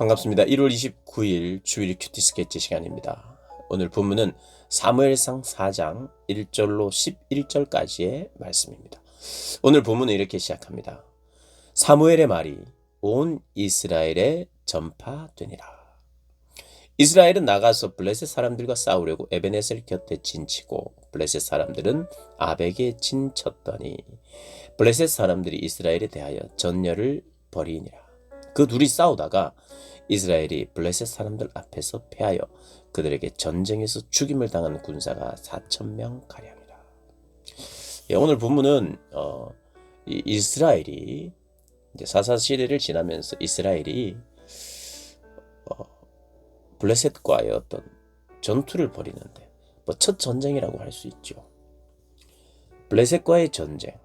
반갑습니다. 1월 29일 주일 큐티 스케치 시간입니다. 오늘 본문은 사무엘상 4장 1절로 11절까지의 말씀입니다. 오늘 본문은 이렇게 시작합니다. 사무엘의 말이 온 이스라엘에 전파되니라. 이스라엘은 나가서 블레셋 사람들과 싸우려고 에베네셀 곁에 진치고 블레셋 사람들은 아벡에 진쳤더니 블레셋 사람들이 이스라엘에 대하여 전열을 벌이니라. 그 둘이 싸우다가 이스라엘이 블레셋 사람들 앞에서 패하여 그들에게 전쟁에서 죽임을 당한 군사가 4,000명 가량이라. 오늘 본문은 이스라엘이 이제 사사 시대를 지나면서 이스라엘이 블레셋과의 어떤 전투를 벌이는데 첫 전쟁이라고 할 수 있죠. 블레셋과의 전쟁.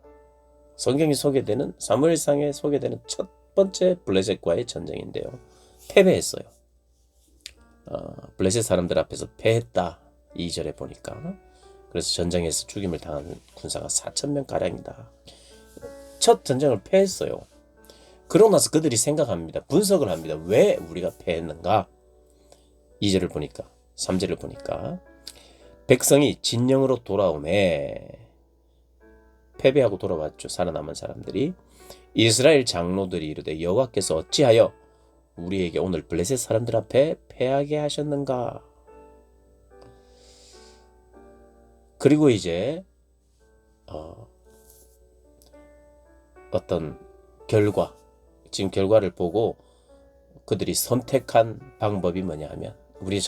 성경이 소개되는 사무엘상에 소개되는 첫 번째 블레셋과의 전쟁인데요. 패배했어요. 블레셋 사람들 앞에서 패했다. 2절에 보니까. 그래서 전쟁에서 죽임을 당한 군사가 4,000명 가량이다. 첫 전쟁을 패했어요. 그러고 나서 그들이 생각합니다. 분석을 합니다. 왜 우리가 패했는가? 2절을 보니까 3절을 보니까 백성이 진영으로 돌아오매 패배하고 돌아왔죠. 살아남은 사람들이. 이스라엘 장로들이 이르되 여호와께서 어찌하여 우리에게 오늘 블레셋 사람들 앞에 패하게 하셨는가? 그리고 이제 어떤 결과, 지금 결과를 보고 그들이 선택한 방법이 뭐냐 하면 우리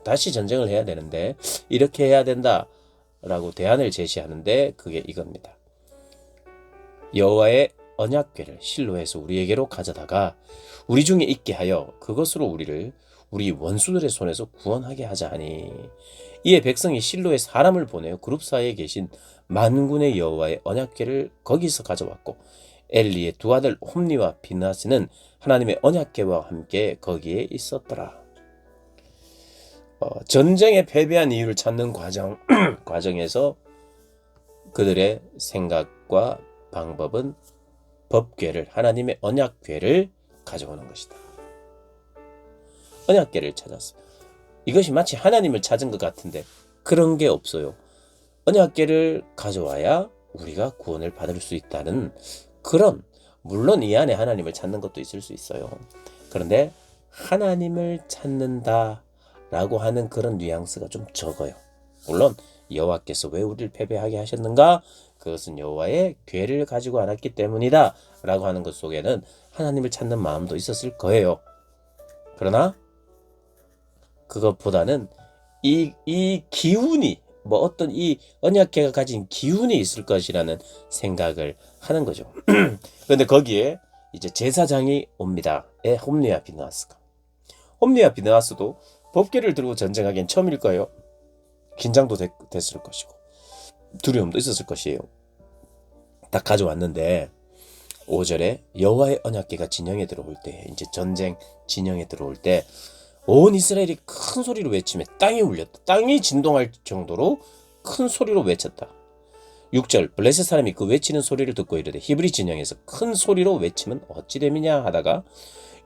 다시 전쟁을 해야 되는데 이렇게 해야 된다라고 대안을 제시하는데 그게 이겁니다. 여호와의 언약궤를 실로에서 우리에게로 가져다가 우리 중에 있게 하여 그것으로 우리를 우리 원수들의 손에서 구원하게 하자 하니 이에 백성이 실로에 사람을 보내어 그룹 사이에 계신 만군의 여호와의 언약궤를 거기서 가져왔고 엘리의 두 아들 홈니와 비나스는 하나님의 언약궤와 함께 거기에 있었더라. 전쟁에 패배한 이유를 찾는 과정에서 그들의 생각과 방법은 법궤를, 하나님의 언약궤를 가져오는 것이다. 언약궤를 찾았어. 이것이 마치 하나님을 찾은 것 같은데 그런 게 없어요. 언약궤를 가져와야 우리가 구원을 받을 수 있다는 그런, 물론 이 안에 하나님을 찾는 것도 있을 수 있어요. 그런데 하나님을 찾는다라고 하는 그런 뉘앙스가 좀 적어요. 물론 여호와께서 왜 우리를 패배하게 하셨는가? 그것은 여호와의 궤를 가지고 않았기 때문이다 라고 하는 것 속에는 하나님을 찾는 마음도 있었을 거예요. 그러나 그것보다는 이 기운이 어떤 이 언약궤가 가진 기운이 있을 것이라는 생각을 하는 거죠. 그런데 거기에 이제 제사장이 옵니다. 홈리와 비느하스가. 홈리와 비느하스도 법궤를 들고 전쟁하기엔 처음일 거예요. 긴장도 됐을 것이고 두려움도 있었을 것이에요. 다 가져왔는데 5절에 여호와의 언약궤가 진영에 들어올 때, 이제 전쟁 진영에 들어올 때 온 이스라엘이 큰 소리로 외치며 땅이 울렸다. 땅이 진동할 정도로 큰 소리로 외쳤다. 6절 블레셋 사람이 그 외치는 소리를 듣고 이르되 히브리 진영에서 큰 소리로 외치면 어찌 됨이냐 하다가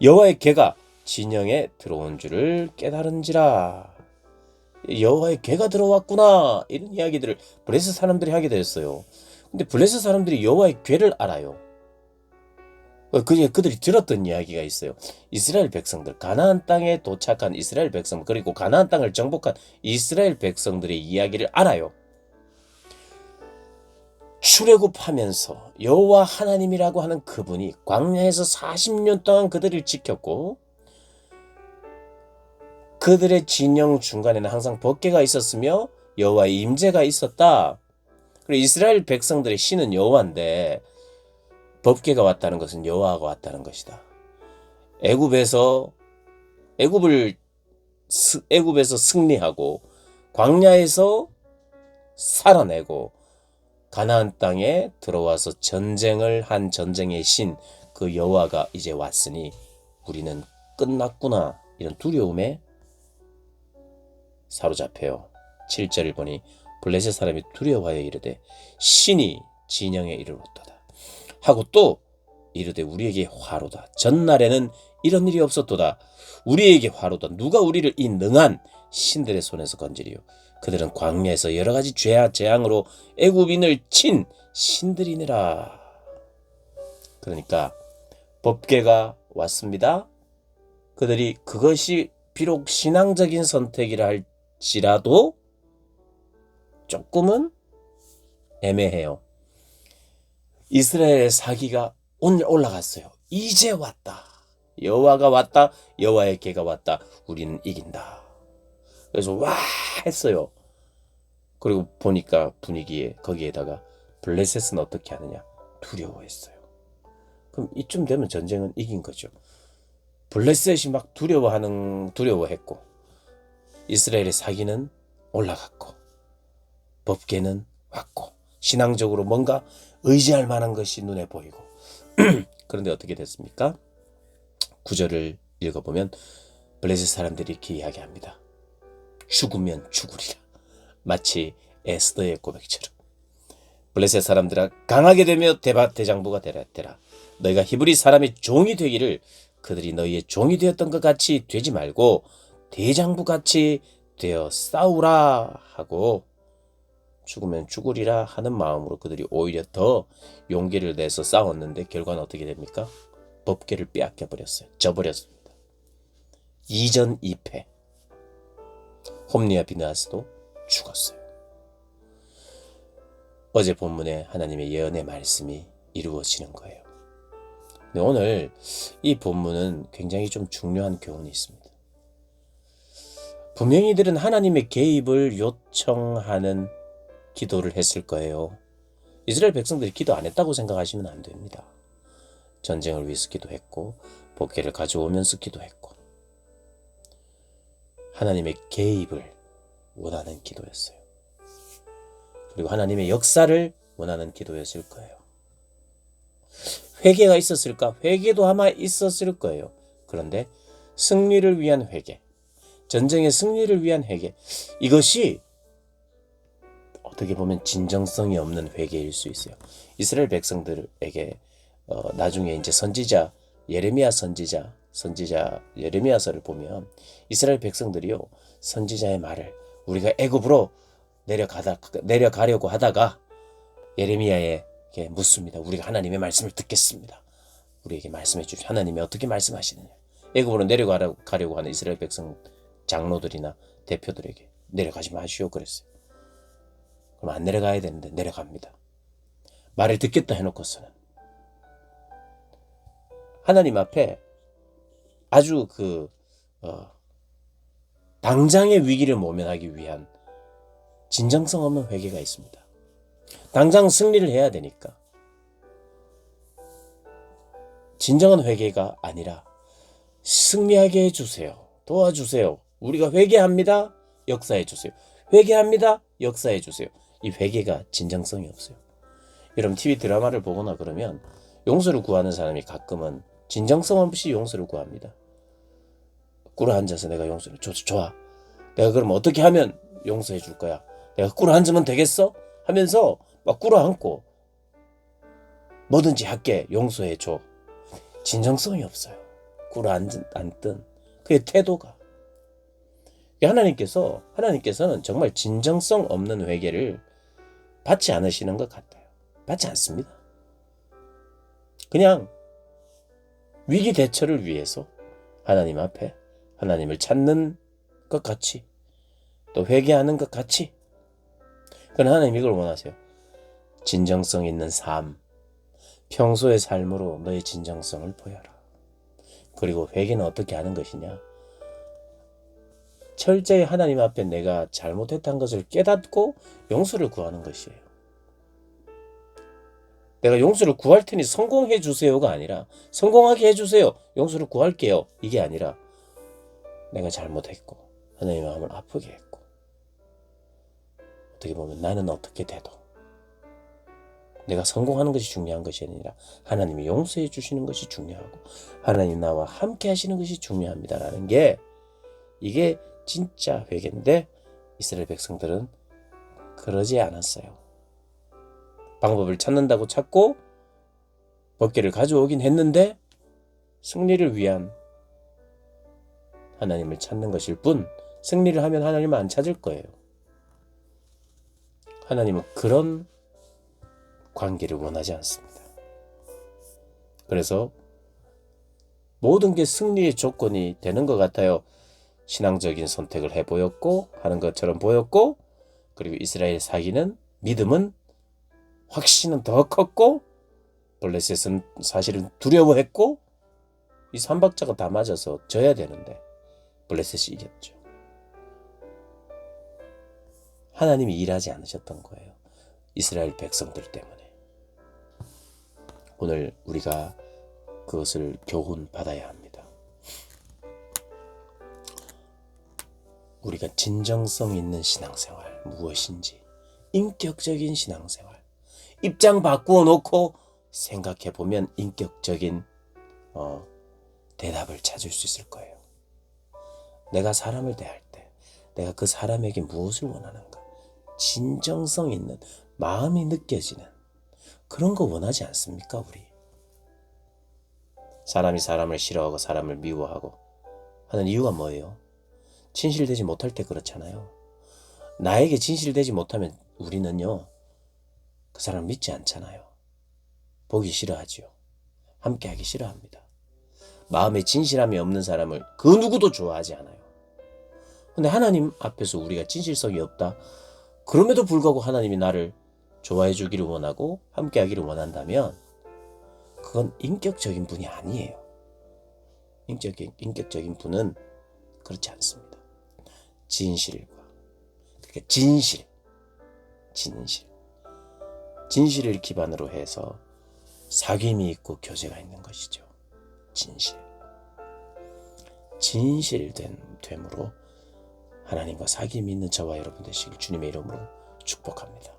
여호와의 궤가 진영에 들어온 줄을 깨달은지라. 여호와의 궤가 들어왔구나, 이런 이야기들을 블레셋 사람들이 하게 되었어요. 근데 블레셋 사람들이 여호와의 궤를 알아요. 그들이 들었던 이야기가 있어요. 이스라엘 백성들, 가나안 땅에 도착한 이스라엘 백성, 그리고 가나안 땅을 정복한 이스라엘 백성들의 이야기를 알아요. 출애굽하면서 여호와 하나님이라고 하는 그분이 광야에서 40년 동안 그들을 지켰고 그들의 진영 중간에는 항상 법궤가 있었으며 여호와의 임재가 있었다. 그리고 이스라엘 백성들의 신은 여호와인데 법궤가 왔다는 것은 여호와가 왔다는 것이다. 애굽에서 승리하고 광야에서 살아내고 가나안 땅에 들어와서 전쟁을 한 전쟁의 신 그 여호와가 이제 왔으니 우리는 끝났구나, 이런 두려움에 사로잡혀요. 7절을 보니 블레셋 사람이 두려워하여 이르되 신이 진영에 이르렀도다 하고 또 이르되 우리에게 화로다. 전날에는 이런 일이 없었도다. 우리에게 화로다. 누가 우리를 이 능한 신들의 손에서 건지리요. 그들은 광야에서 여러 가지 죄와 재앙으로 애굽인을 친 신들이니라. 그러니까 법궤가 왔습니다. 그들이 그것이 비록 신앙적인 선택이라 할지라도 조금은 애매해요. 이스라엘의 사기가 오늘 올라갔어요. 이제 왔다. 여호와가 왔다. 여호와의 궤가 왔다. 우리는 이긴다. 그래서 와 했어요. 그리고 보니까 분위기에 거기에다가 블레셋은 어떻게 하느냐? 두려워했어요. 그럼 이쯤 되면 전쟁은 이긴 거죠. 블레셋이 막 두려워했고 이스라엘의 사기는 올라갔고 법궤는 왔고 신앙적으로 뭔가 의지할 만한 것이 눈에 보이고 그런데 어떻게 됐습니까? 9절을 읽어보면 블레셋 사람들이 이렇게 이야기합니다. 죽으면 죽으리라. 마치 에스더의 고백처럼. 블레셋 사람들아 강하게 되며 대장부가 되라. 너희가 히브리 사람의 종이 되기를 그들이 너희의 종이 되었던 것 같이 되지 말고 대장부같이 되어 싸우라 하고 죽으면 죽으리라 하는 마음으로 그들이 오히려 더 용기를 내서 싸웠는데 결과는 어떻게 됩니까? 법궤를 빼앗겨버렸어요. 져버렸습니다. 2전 2패. 홈리와 비느하스도 죽었어요. 어제 본문에 하나님의 예언의 말씀이 이루어지는 거예요. 근데 오늘 이 본문은 굉장히 좀 중요한 교훈이 있습니다. 분명히 이들은 하나님의 개입을 요청하는 기도를 했을 거예요. 이스라엘 백성들이 기도 안 했다고 생각하시면 안 됩니다. 전쟁을 위해서 기도했고 법궤를 가져오면서 기도했고 하나님의 개입을 원하는 기도였어요. 그리고 하나님의 역사를 원하는 기도였을 거예요. 회개가 있었을까? 회개도 아마 있었을 거예요. 그런데 승리를 위한 회개, 전쟁의 승리를 위한 회개, 이것이 어떻게 보면 진정성이 없는 회개일 수 있어요. 이스라엘 백성들에게 나중에 이제 선지자 예레미야 선지자 예레미야서를 보면 이스라엘 백성들이요 선지자의 말을 우리가 애굽으로 내려가려고 하다가 예레미야에게 묻습니다. 우리가 하나님의 말씀을 듣겠습니다. 우리에게 말씀해 주십시오. 하나님이 어떻게 말씀하시느냐. 애굽으로 내려가려고 하는 이스라엘 백성 장로들이나 대표들에게 내려가지 마시오 그랬어요. 그럼 안 내려가야 되는데 내려갑니다. 말을 듣겠다 해놓고서는 하나님 앞에 아주 당장의 위기를 모면하기 위한 진정성 없는 회개가 있습니다. 당장 승리를 해야 되니까 진정한 회개가 아니라 승리하게 해주세요. 도와주세요. 우리가 회개합니다. 역사해 주세요. 회개합니다. 역사해 주세요. 이 회개가 진정성이 없어요. 여러분 TV 드라마를 보거나 그러면 용서를 구하는 사람이 가끔은 진정성 없이 용서를 구합니다. 꿇어 앉아서 내가 용서를 좋아. 내가 그럼 어떻게 하면 용서해 줄 거야? 내가 꿇어 앉으면 되겠어? 하면서 막 꿇어 앉고 뭐든지 할게 용서해 줘. 진정성이 없어요. 꿇어 앉든 그의 태도가. 하나님께서는 정말 진정성 없는 회개를 받지 않으시는 것 같아요. 받지 않습니다. 그냥 위기 대처를 위해서 하나님 앞에 하나님을 찾는 것 같이 또 회개하는 것 같이 그러나 하나님 이걸 원하세요. 진정성 있는 삶, 평소의 삶으로 너의 진정성을 보여라. 그리고 회개는 어떻게 하는 것이냐? 철저히 하나님 앞에 내가 잘못했다는 것을 깨닫고 용서를 구하는 것이에요. 내가 용서를 구할 테니 성공해 주세요가 아니라 성공하게 해주세요. 용서를 구할게요. 이게 아니라 내가 잘못했고 하나님의 마음을 아프게 했고 어떻게 보면 나는 어떻게 돼도 내가 성공하는 것이 중요한 것이 아니라 하나님이 용서해 주시는 것이 중요하고 하나님 나와 함께 하시는 것이 중요합니다라는 게 이게 진짜 회개인데 이스라엘 백성들은 그러지 않았어요. 방법을 찾는다고 찾고 법궤를 가져오긴 했는데 승리를 위한 하나님을 찾는 것일 뿐 승리를 하면 하나님을 안 찾을 거예요. 하나님은 그런 관계를 원하지 않습니다. 그래서 모든 게 승리의 조건이 되는 것 같아요. 신앙적인 선택을 해보였고 하는 것처럼 보였고, 그리고 이스라엘 사기는 믿음은 확신은 더 컸고, 블레셋은 사실은 두려워했고, 이 삼박자가 다 맞아서 져야 되는데 블레셋이 이겼죠. 하나님이 일하지 않으셨던 거예요. 이스라엘 백성들 때문에. 오늘 우리가 그것을 교훈 받아야 합니다. 우리가 진정성 있는 신앙생활 무엇인지, 인격적인 신앙생활, 입장 바꾸어 놓고 생각해 보면 인격적인 대답을 찾을 수 있을 거예요. 내가 사람을 대할 때 내가 그 사람에게 무엇을 원하는가, 진정성 있는 마음이 느껴지는 그런 거 원하지 않습니까? 우리 사람이 사람을 싫어하고 사람을 미워하고 하는 이유가 뭐예요? 진실되지 못할 때 그렇잖아요. 나에게 진실되지 못하면 우리는요, 그 사람 믿지 않잖아요. 보기 싫어하지요. 함께하기 싫어합니다. 마음에 진실함이 없는 사람을 그 누구도 좋아하지 않아요. 근데 하나님 앞에서 우리가 진실성이 없다, 그럼에도 불구하고 하나님이 나를 좋아해 주기를 원하고 함께하기를 원한다면 그건 인격적인 분이 아니에요. 인격적인 분은 그렇지 않습니다. 진실과, 그러니까 진실을 기반으로 해서 사귐이 있고 교제가 있는 것이죠. 진실됨으로 하나님과 사귐이 있는 저와 여러분 되시길 주님의 이름으로 축복합니다.